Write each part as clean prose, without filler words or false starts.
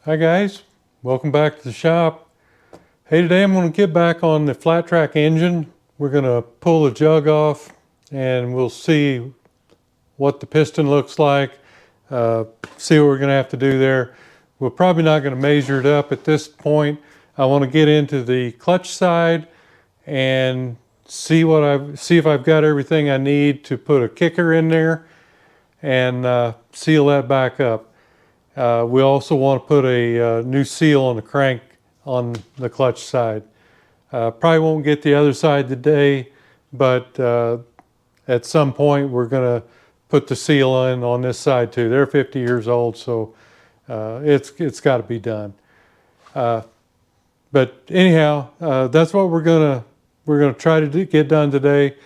Hi guys, welcome back to the shop. Hey, today I'm going to get back on the flat track engine. We're going to pull the jug off and we'll see what the piston looks like, see what we're going to have to do there. We're probably not going to measure it up at this point. I want to get into the clutch side and see if I've got everything I need to put a kicker in there and seal that back up. We also want to put a new seal on the crank on the clutch side. Probably won't get the other side today, but at some point we're going to put the seal in on this side too. They're 50 years old, so it's got to be done. But anyhow, that's what we're gonna try to get done today.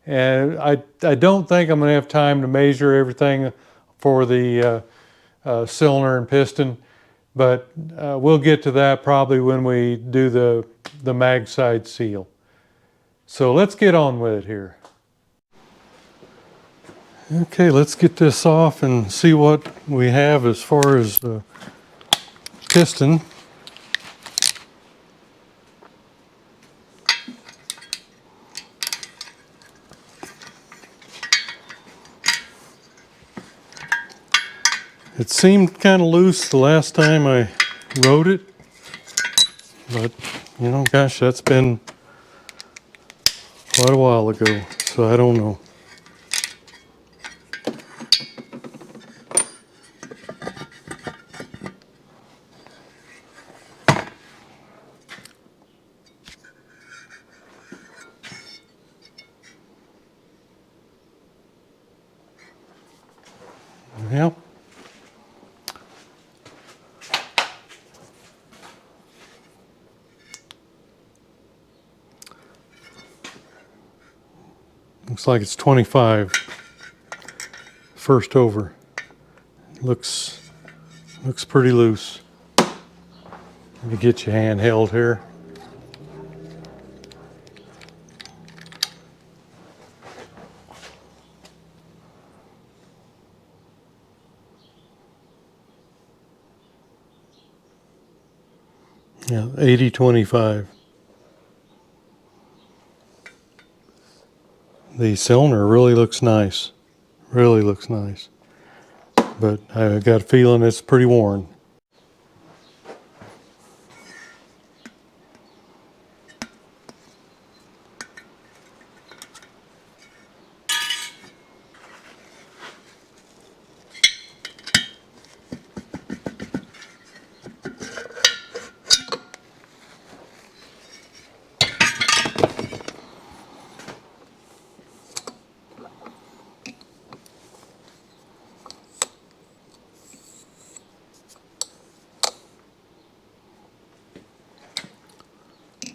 And I don't think I'm gonna have time to measure everything for the cylinder and piston, but we'll get to that probably when we do the mag side seal. So let's get on with it here. Okay, let's get this off and see what we have as far as the piston. It seemed kind of loose the last time I rode it, but you know, gosh, that's been quite a while ago, so I don't know. Yep. Looks like it's 25. First over. Looks pretty loose. Let me get your hand held here. Yeah, 80-25. The cylinder really looks nice. Really looks nice. But I got a feeling it's pretty worn.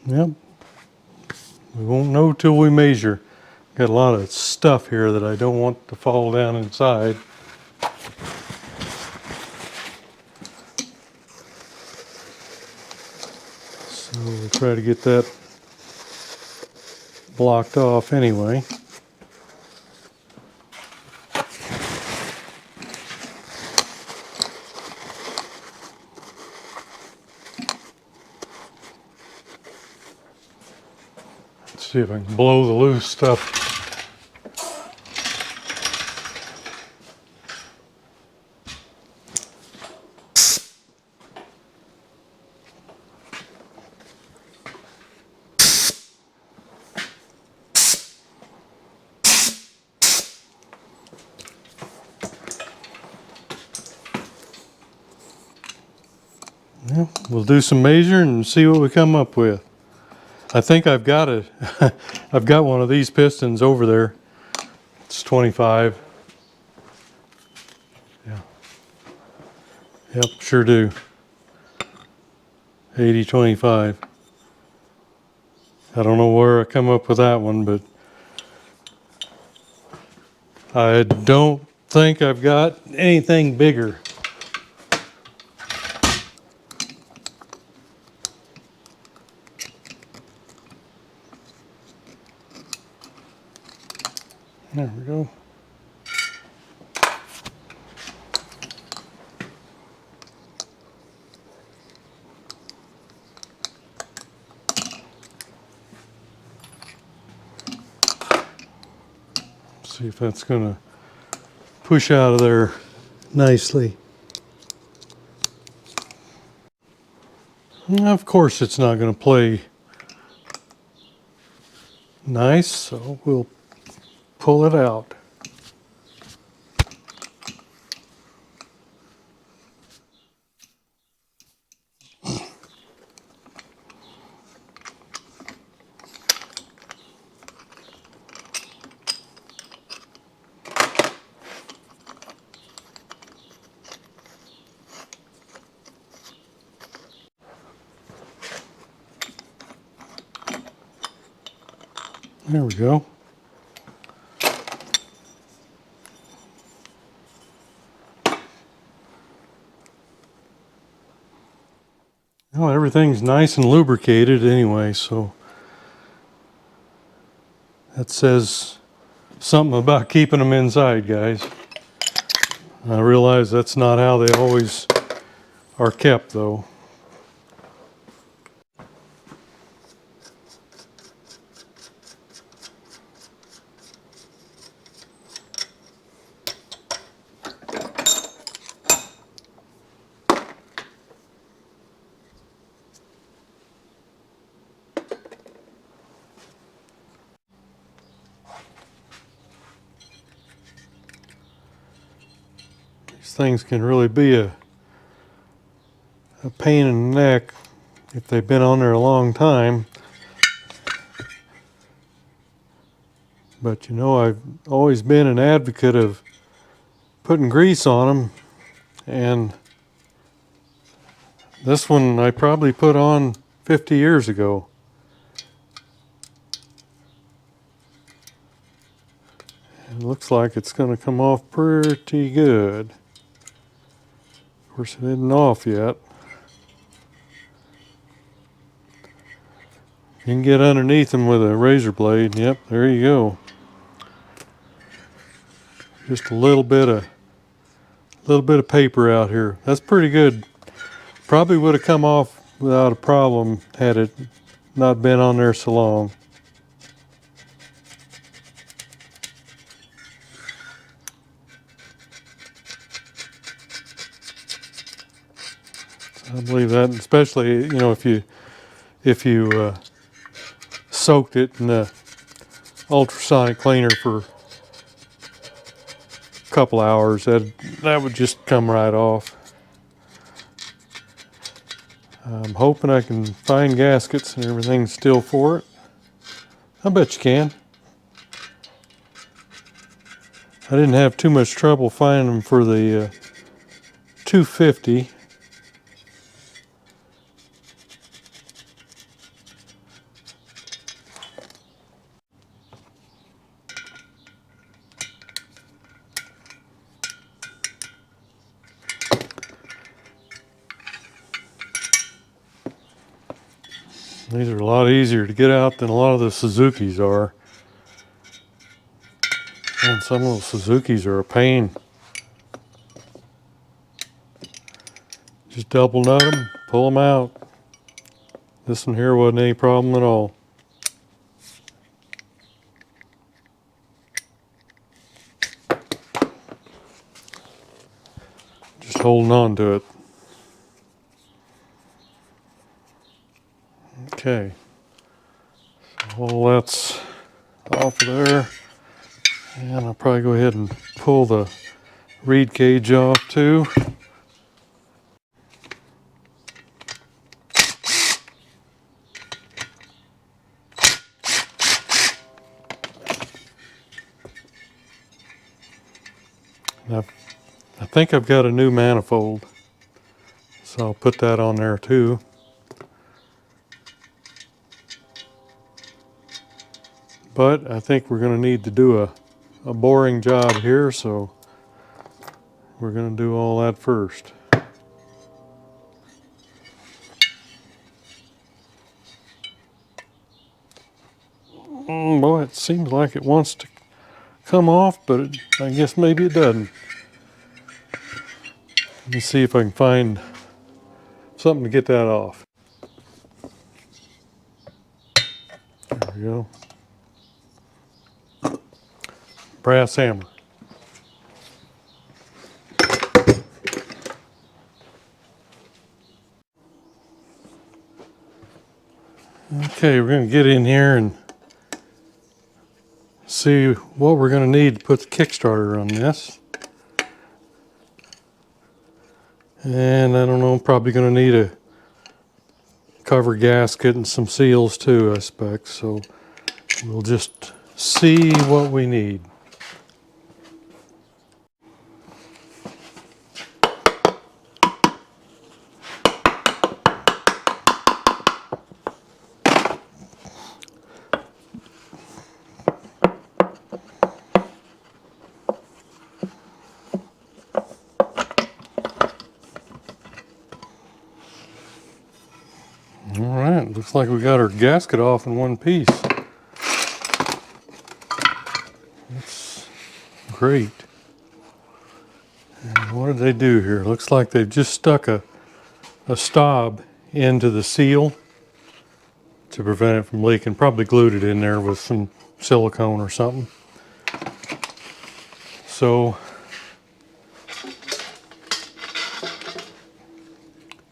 Yep. We won't know till we measure. Got a lot of stuff here that I don't want to fall down inside. So we'll try to get that blocked off anyway. See if I can blow the loose stuff. Yeah, we'll do some measuring and see what we come up with. I think I've got I've got one of these pistons over there. It's 25. Yeah. Yep, sure do. 80-25. I don't know where I come up with that one, but I don't think I've got anything bigger. There we go. See if that's going to push out of there nicely. And of course it's not going to play nice, so we'll pull it out. There we go. Well, everything's nice and lubricated anyway, so that says something about keeping them inside, guys. I realize that's not how they always are kept, though. These things can really be a pain in the neck if they've been on there a long time. But you know, I've always been an advocate of putting grease on them, and this one I probably put on 50 years ago. It looks like it's going to come off pretty good. Of course, it isn't off yet. You can get underneath them with a razor blade. Yep, there you go. Just a little bit of paper out here. That's pretty good. Probably would have come off without a problem had it not been on there so long. I believe that, especially if you soaked it in the ultrasonic cleaner for a couple hours, that would just come right off. I'm hoping I can find gaskets and everything still for it. I bet you can. I didn't have too much trouble finding them for the 250. These are a lot easier to get out than a lot of the Suzukis are. And some of the Suzukis are a pain. Just double nut them, pull them out. This one here wasn't any problem at all. Just holding on to it. Okay, so all that's off of there, and I'll probably go ahead and pull the reed cage off too. Now, I think I've got a new manifold, so I'll put that on there too. But I think we're going to need to do a boring job here, so we're going to do all that first. Boy, it seems like it wants to come off, but I guess maybe it doesn't. Let me see if I can find something to get that off. There we go. brass hammer. Okay, we're going to get in here and see what we're going to need to put the Kickstarter on this. And I don't know, probably going to need a cover gasket and some seals too, I expect. So we'll just see what we need. All right, looks like we got our gasket off in one piece. That's great. And what did they do here? Looks like they've just stuck a stop into the seal to prevent it from leaking. Probably glued it in there with some silicone or something. So,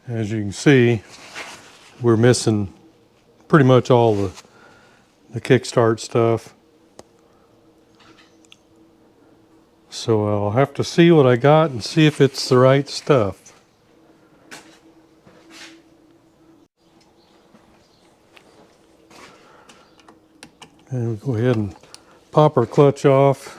as you can see, we're missing pretty much all the kickstart stuff. So I'll have to see what I got and see if it's the right stuff. And we'll go ahead and pop our clutch off.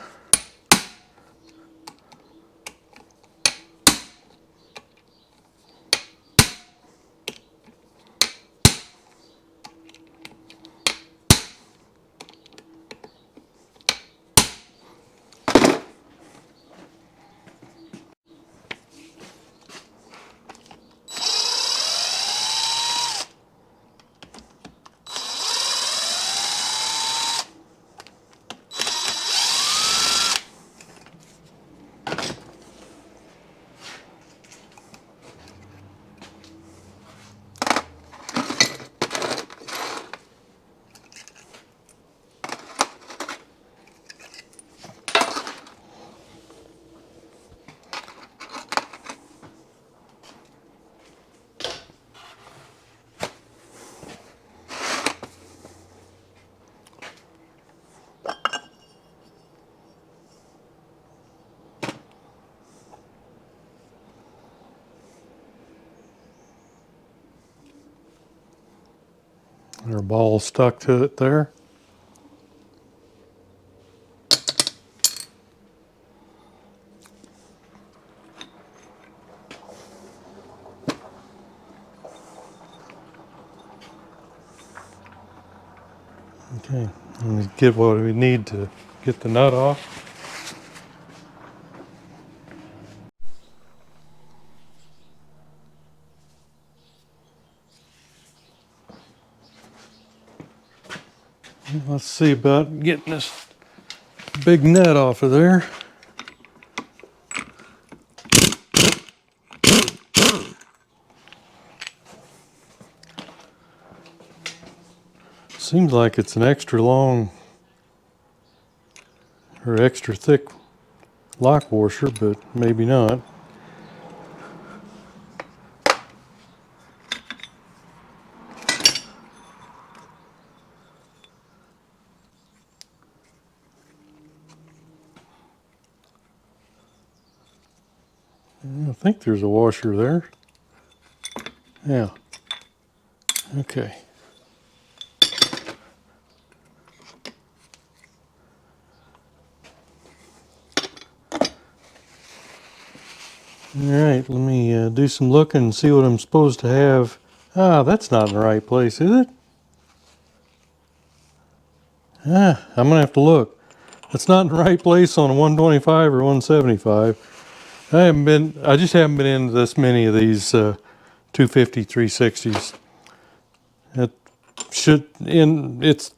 Our ball stuck to it there. Okay, let me get what we need to get the nut off. Let's see about getting this big nut off of there. Seems like it's an extra long or extra thick lock washer, but maybe not. I think there's a washer there. Yeah. Okay. All right, let me do some looking and see what I'm supposed to have. Ah, that's not in the right place, is it? Ah, I'm gonna have to look. It's not in the right place on a 125 or 175. I just haven't been into this many of these 250, 360s.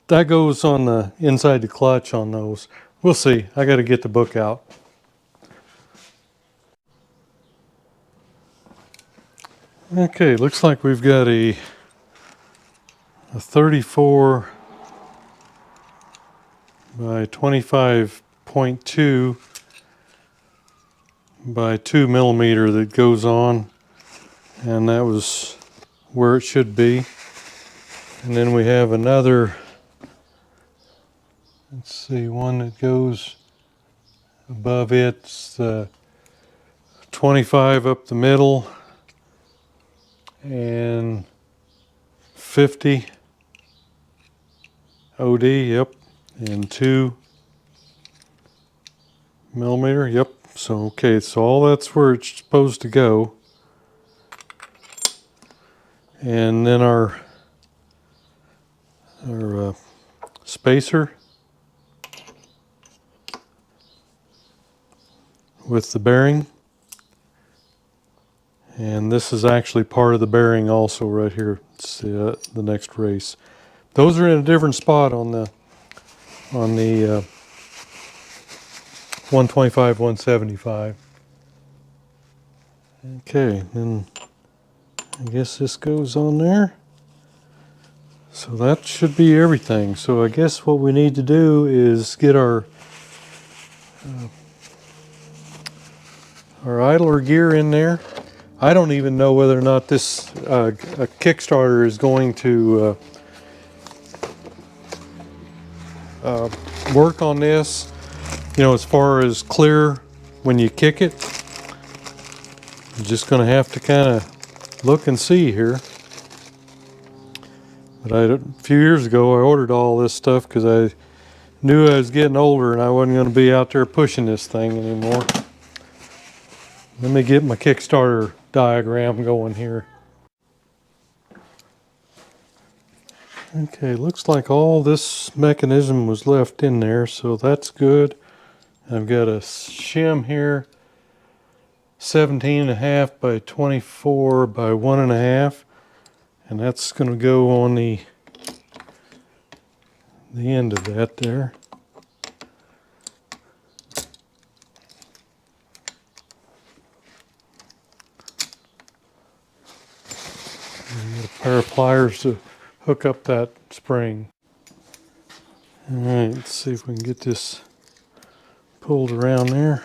That goes on the inside the clutch on those. We'll see. I got to get the book out. Okay, looks like we've got a 34 by 25 0.2 by 2 millimeter that goes on, and that was where it should be. And then we have another, let's see, one that goes above it. It's 25 up the middle and 50 OD, yep, and 2 millimeter, yep. So okay, so all that's where it's supposed to go. And then our spacer with the bearing, and this is actually part of the bearing also right here. It's the next race. Those are in a different spot on the 125, 175. Okay, then I guess this goes on there. So that should be everything. So I guess what we need to do is get our idler gear in there. I don't even know whether or not this a Kickstarter is going to work on this. You know, as far as clear when you kick it, you're just going to have to kind of look and see here. But a few years ago, I ordered all this stuff because I knew I was getting older and I wasn't going to be out there pushing this thing anymore. Let me get my Kickstarter diagram going here. Okay, looks like all this mechanism was left in there, so that's good. I've got a shim here, 17.5 by 24 by 1.5, and that's going to go on the end of that there. And get a pair of pliers to hook up that spring. All right, let's see if we can get this pulled around there.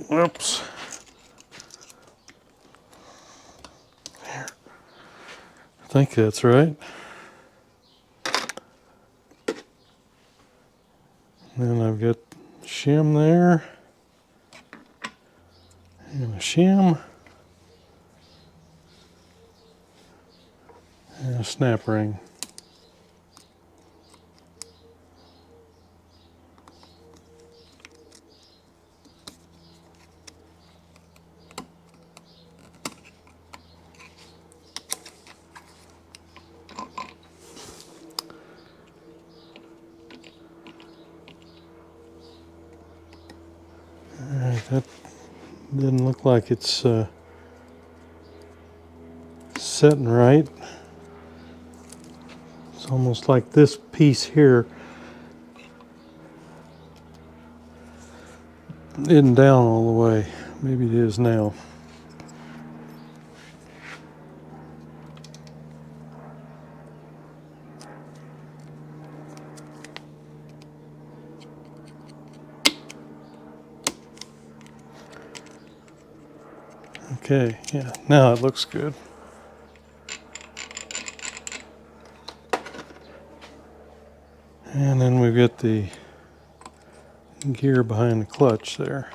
Whoops. There. I think that's right. Then I've got shim there. And a shim. And a snap ring. Alright, that didn't look like it's setting right. It's almost like this piece here isn't down all the way. Maybe it is now. Okay, yeah, now it looks good. And then we've got the gear behind the clutch there.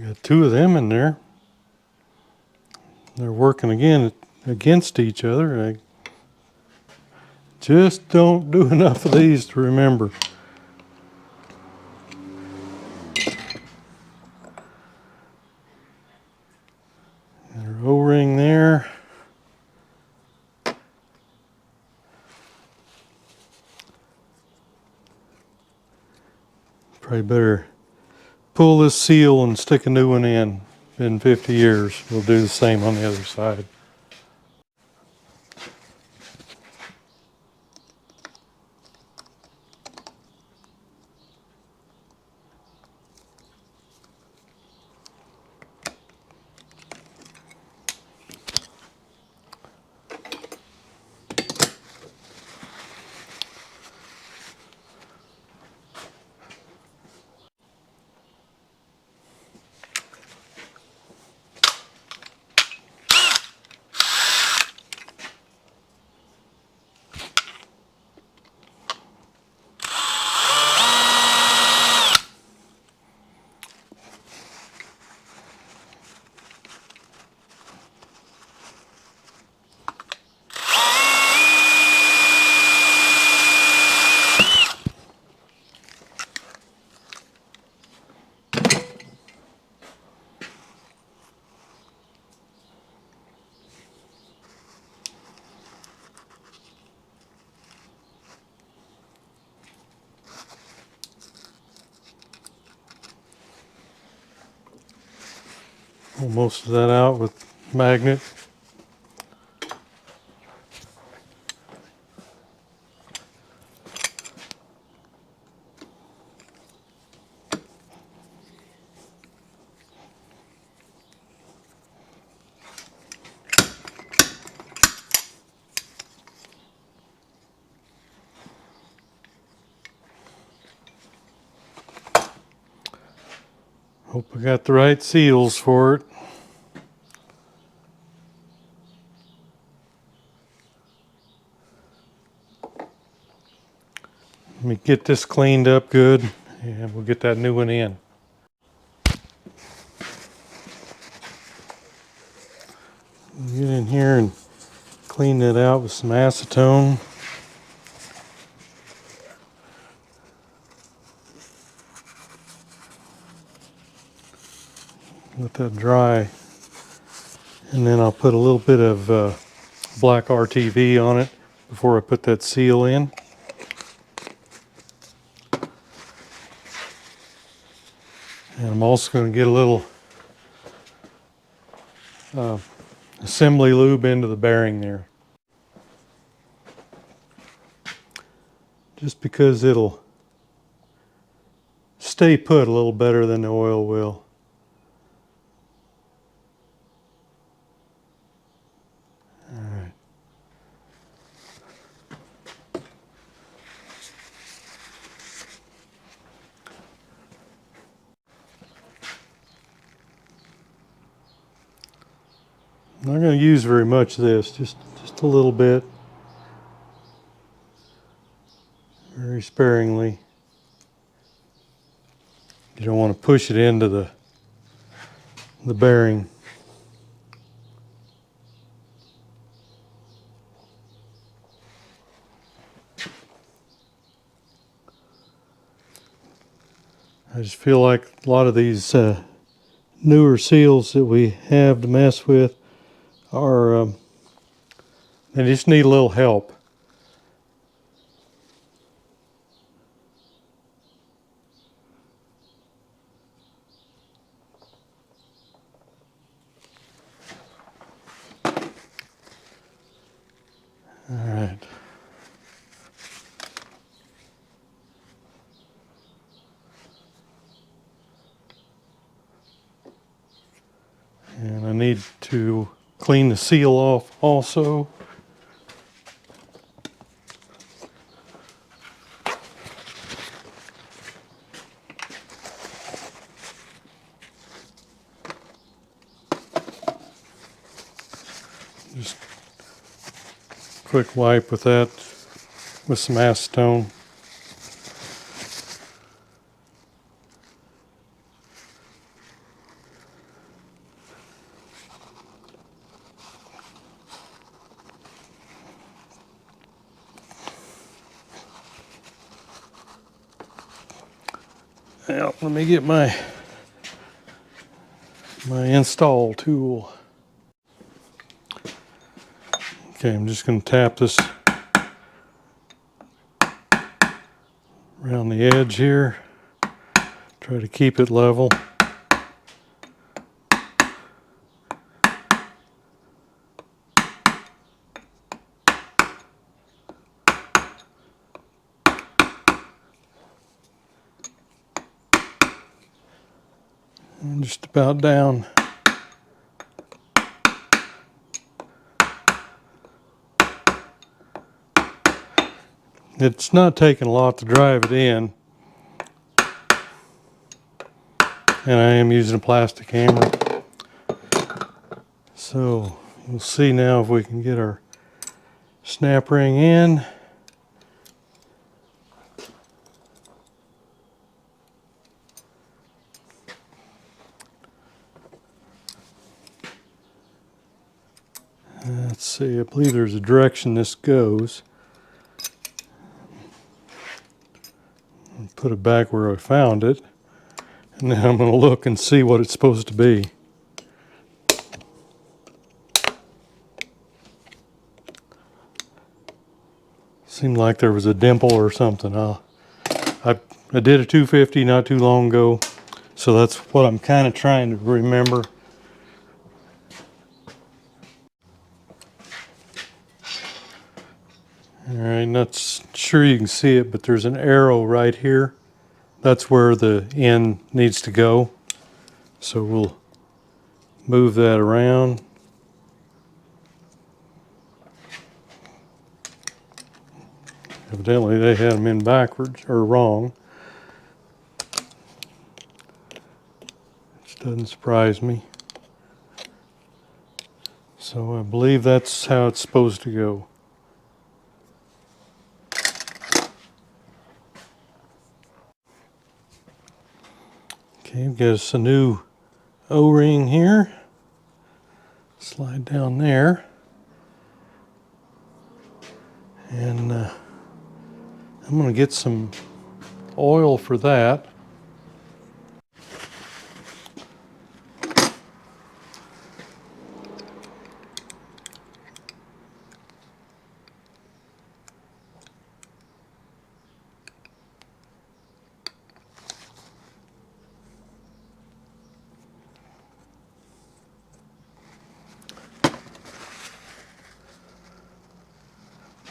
Got two of them in there. They're working again against each other. I just don't do enough of these to remember. Probably better pull this seal and stick a new one in. Been 50 years. We'll do the same on the other side. Pull most of that out with magnet. Hope I got the right seals for it. Let me get this cleaned up good and we'll get that new one in. Get in here and clean that out with some acetone. Let that dry. And then I'll put a little bit of black RTV on it before I put that seal in. And I'm also going to get a little assembly lube into the bearing there. Just because it'll stay put a little better than the oil will. Alright. I'm not going to use very much of this, just a little bit. Very sparingly. You don't want to push it into the bearing. I just feel like a lot of these newer seals that we have to mess with are, they just need a little help. All right. And I need to clean the seal off also. Just quick wipe with that, with some acetone. Now, let me get my install tool. Okay, I'm just going to tap this around the edge here. Try to keep it level. And just about down. It's not taking a lot to drive it in. And I am using a plastic hammer. So we'll see now if we can get our snap ring in. Let's see, I believe there's a direction this goes. I'll put it back where I found it. And then I'm going to look and see what it's supposed to be. Seemed like there was a dimple or something. I did a 250 not too long ago, so that's what I'm kind of trying to remember. Alright, not sure you can see it, but there's an arrow right here. That's where the end needs to go. So we'll move that around. Evidently they had them in backwards, or wrong. Which doesn't surprise me. So I believe that's how it's supposed to go. Okay, we've got us a new O-ring here. Slide down there. And I'm going to get some oil for that.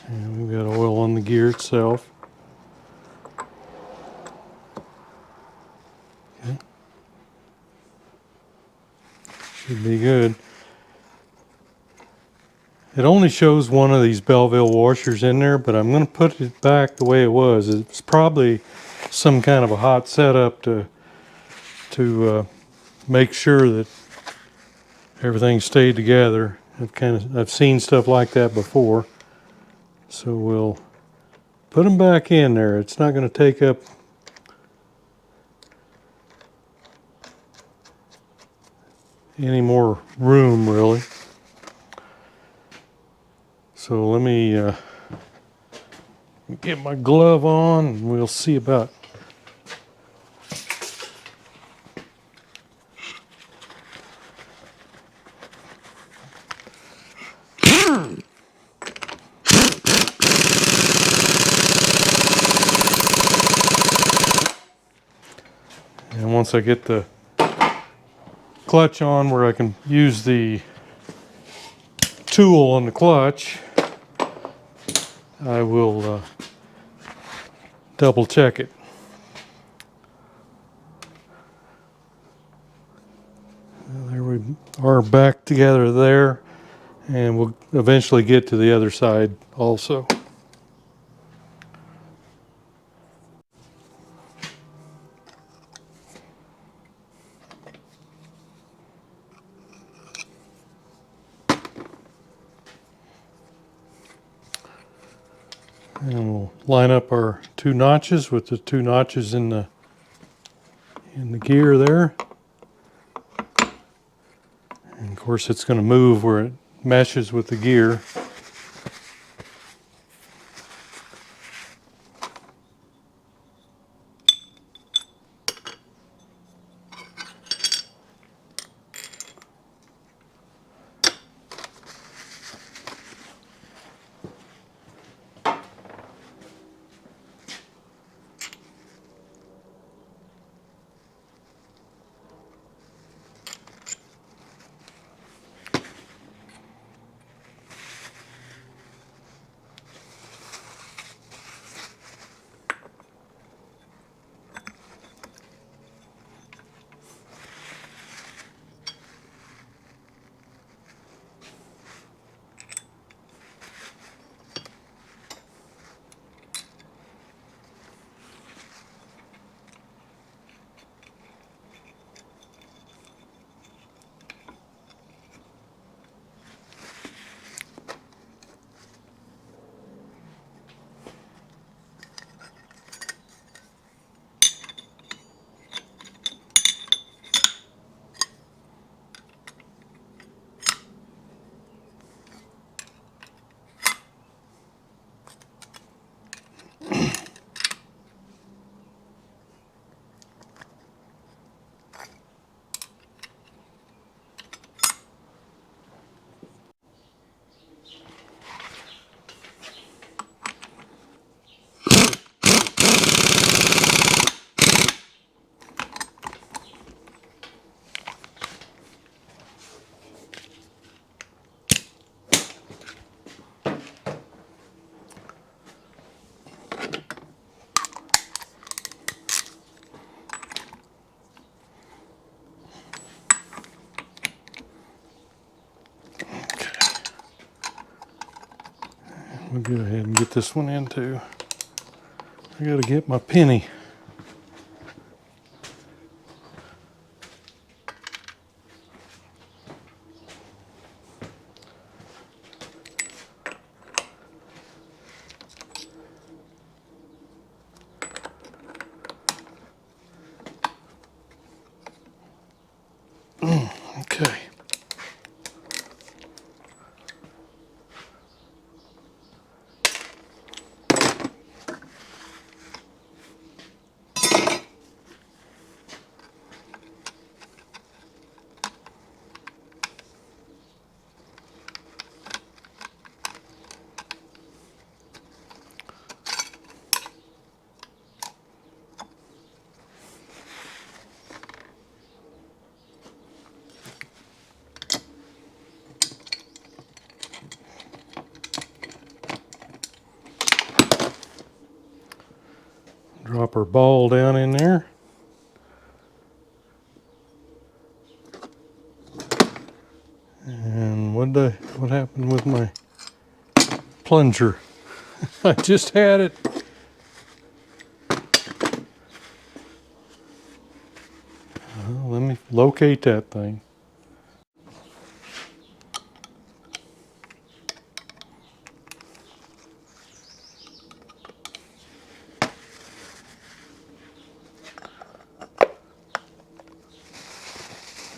And we've got oil on the gear itself. Okay. Should be good. It only shows one of these Belleville washers in there, but I'm going to put it back the way it was. It's probably some kind of a hot setup to make sure that everything stayed together. I've seen stuff like that before. So we'll put them back in there. It's not going to take up any more room, really. So let me get my glove on and we'll see about and once I get the clutch on where I can use the tool on the clutch, I will double check it. There we are, back together there, and we'll eventually get to the other side also. And we'll line up our two notches with the two notches in the gear there. And of course it's going to move where it meshes with the gear. We'll go ahead and get this one in too. I gotta get my penny. Okay. Drop our ball down in there. And what happened with my plunger? I just had it. Let me locate that thing.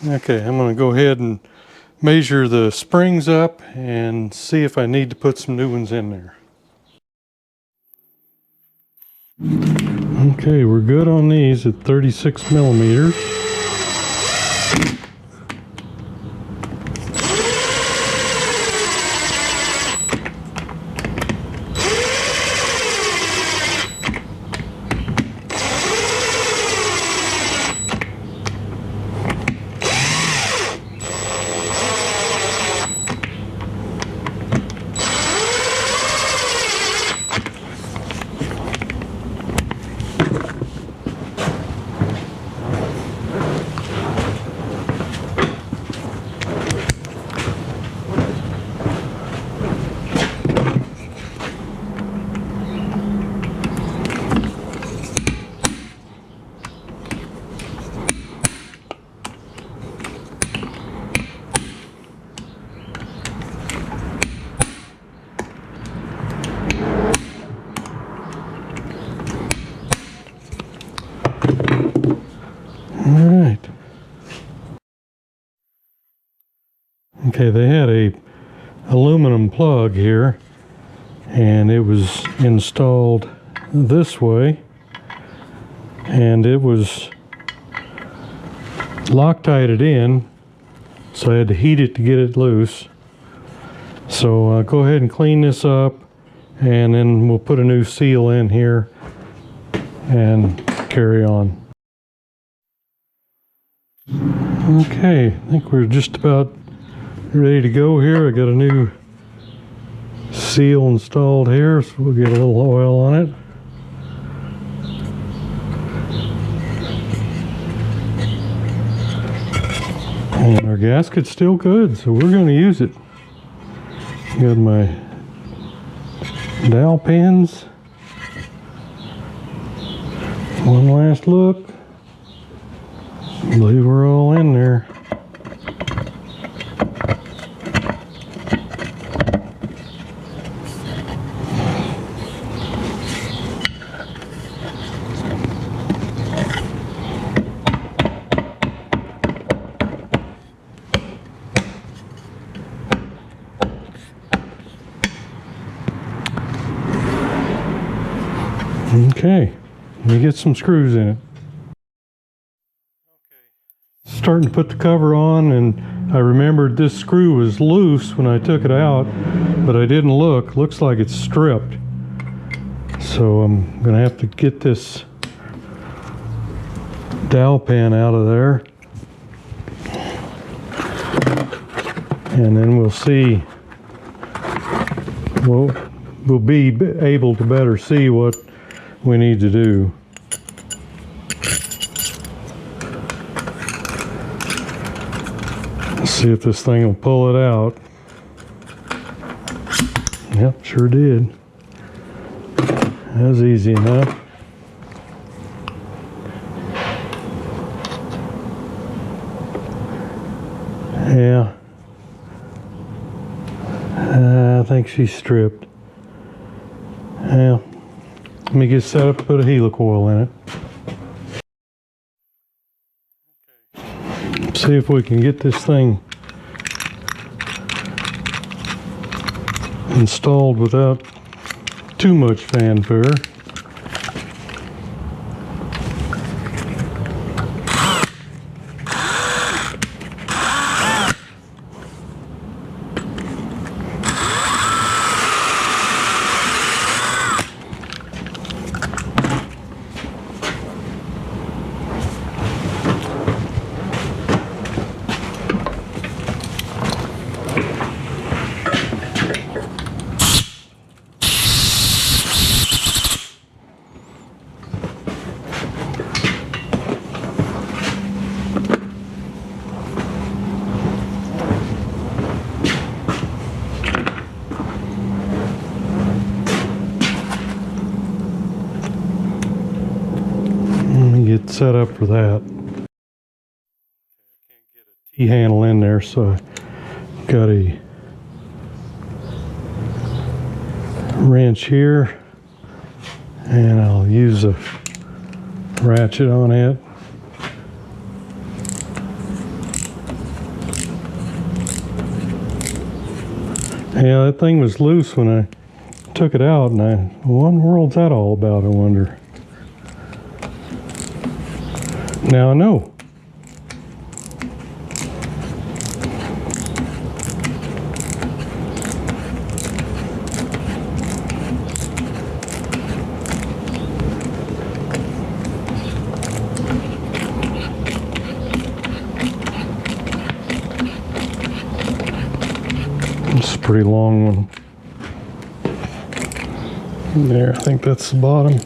Okay, I'm going to go ahead and measure the springs up and see if I need to put some new ones in there. Okay, we're good on these at 36 millimeters. Okay, they had a aluminum plug here, and it was installed this way, and it was Loctited in, so I had to heat it to get it loose. So go ahead and clean this up, and then we'll put a new seal in here and carry on. Okay, I think we're just about ready to go here. I got a new seal installed here, so we'll get a little oil on it. And our gasket's still good, so we're going to use it. Got my dowel pins. One last look. I believe we're all in there. Okay, let me get some screws in it. Starting to put the cover on, and I remembered this screw was loose when I took it out, but I didn't look. Looks like it's stripped. So I'm gonna have to get this dowel pin out of there, and then we'll see. We'll be able to better see what we need to do. Let's see if this thing will pull it out. Yep, sure did. That was easy enough. Yeah. I think she's stripped. Yeah. Let me get set up to put a Heli coil in it. See if we can get this thing installed without too much fanfare. Get set up for that. Can't get a T-handle in there, so I got a wrench here, and I'll use a ratchet on it. Yeah, that thing was loose when I took it out, and what in the world's that all about, I wonder? Now I know. It's a pretty long one. There, I think that's the bottom.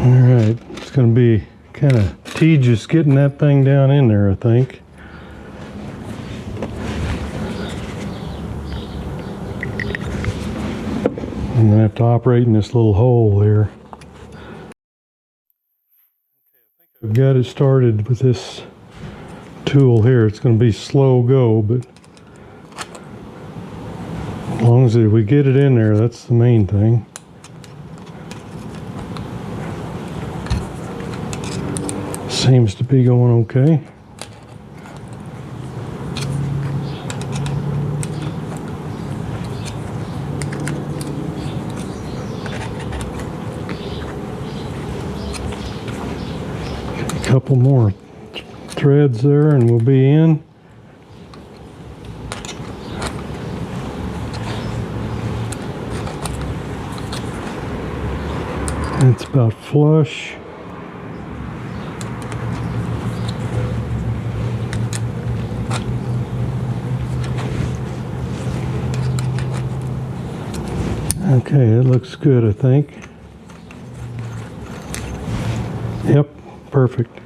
Alright, it's going to be kind of tedious getting that thing down in there, I think. I'm going to have to operate in this little hole there. I've got it started with this tool here. It's going to be slow go, but as long as we get it in there, that's the main thing. Seems to be going okay. A couple more threads there and we'll be in. It's about flush. Okay, it looks good, I think. Yep, perfect.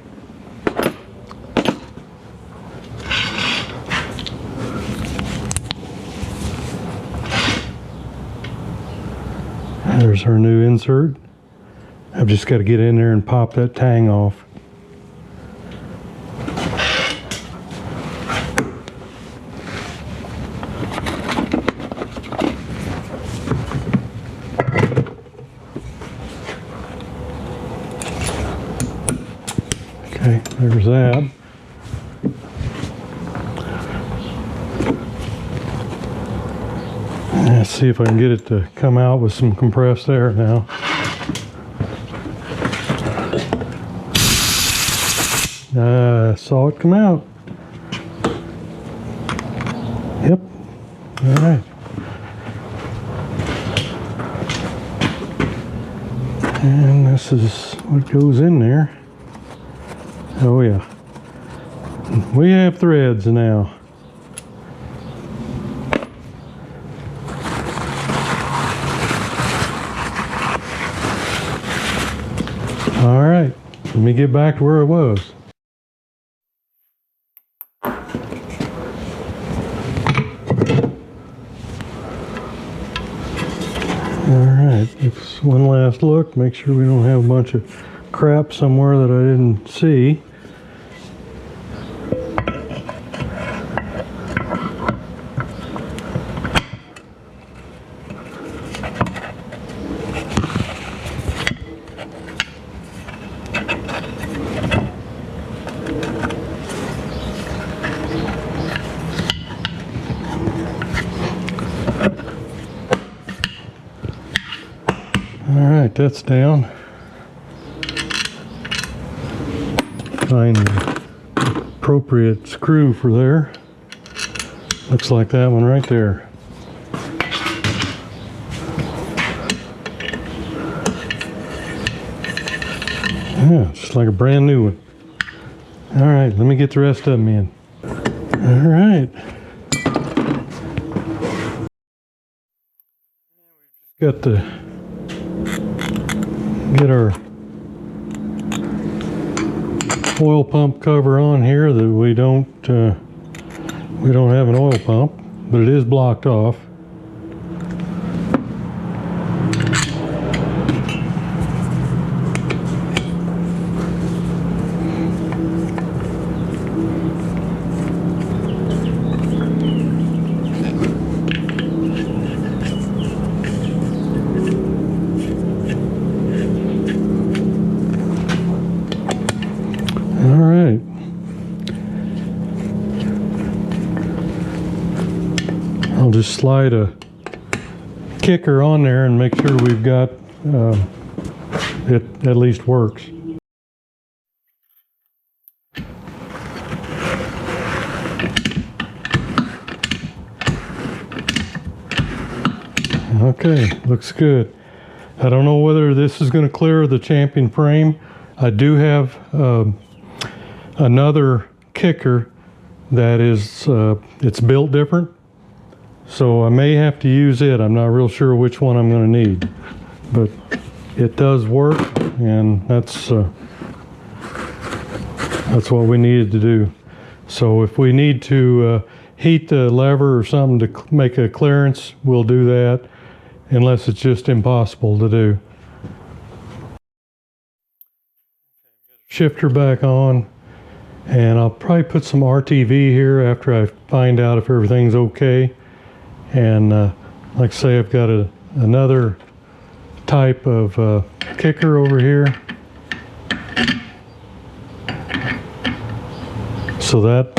There's our new insert. I've just got to get in there and pop that tang off. Okay, there's that. Let's see see if I can get it to come out with some compressed air now. I saw it come out. Yep. All right. And this is what goes in there. Oh yeah. We have threads now. All right, let me get back to where it was. All right, just one last look, make sure we don't have a bunch of crap somewhere that I didn't see. All right, that's down. Find the appropriate screw for there. Looks like that one right there. Yeah, just like a brand new one. All right, let me get the rest of them in. All right. Got to get our oil pump cover on here that we don't have an oil pump, but it is blocked off. I'll just slide a kicker on there and make sure we've got it at least works. Okay, looks good. I don't know whether this is going to clear the champion frame. I do have another kicker that is it's built different, so I may have to use it. I'm not real sure which one I'm going to need, but it does work, and that's what we needed to do. So if we need to heat the lever or something to make a clearance, we'll do that, unless it's just impossible to do. Shifter back on, and I'll probably put some RTV here after I find out if everything's okay. And like I say, I've got another type of kicker over here, so that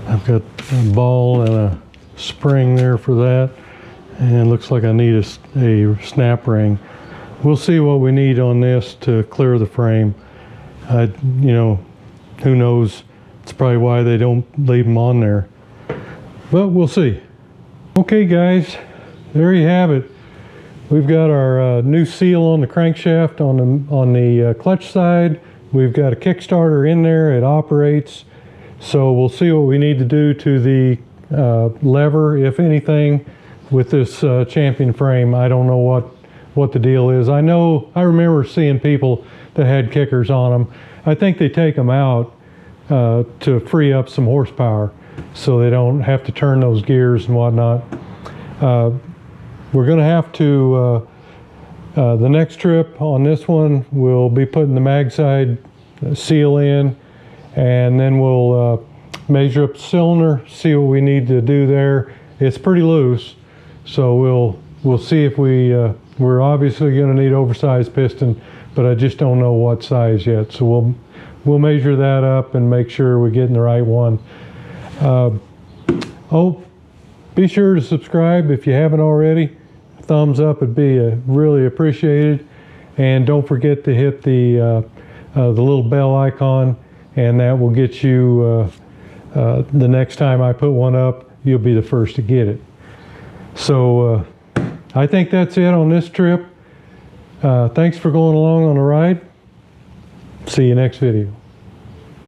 I've got a ball and a spring there for that, and it looks like I need a snap ring. We'll see what we need on this to clear the frame. You know, who knows? It's probably why they don't leave them on there. But we'll see. Okay guys, there you have it. We've got our new seal on the crankshaft on the clutch side. We've got a Kickstarter in there, it operates. So we'll see what we need to do to the lever, if anything, with this champion frame. I don't know what the deal is. I remember seeing people that had kickers on them. I think they take them out to free up some horsepower, so they don't have to turn those gears and whatnot. We're going to have to, the next trip on this one, we'll be putting the mag side seal in, and then we'll measure up the cylinder, see what we need to do there. It's pretty loose, so we'll see if we're obviously going to need oversized piston, but I just don't know what size yet. So we'll measure that up and make sure we're getting the right one. Oh, Be sure to subscribe if you haven't already. Thumbs up would be really appreciated. And don't forget to hit the little bell icon, and that will get you, the next time I put one up, you'll be the first to get it. So I think that's it on this trip. Thanks for going along on the ride. See you next video.